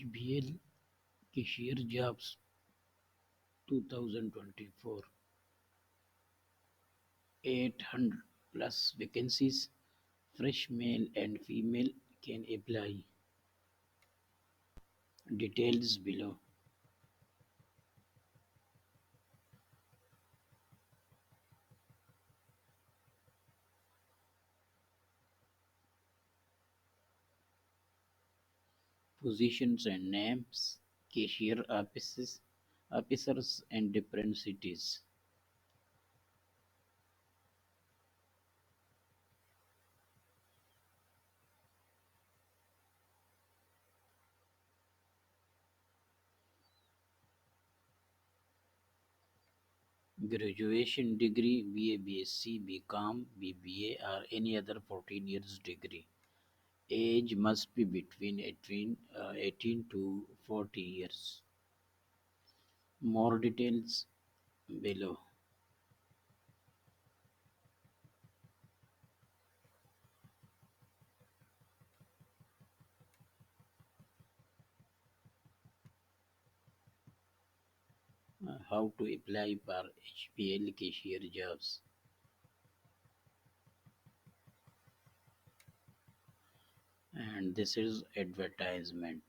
HBL Cashier Jobs 2024, 800 plus vacancies, fresh male and female can apply. Details below. Positions and names, cashier officers and different cities. Graduation degree BA, BSc, BCom, BBA or any other 14 years degree. Age must be between 18 to 40 years. More details below. How to apply for HBL cashier jobs. And this is advertisement.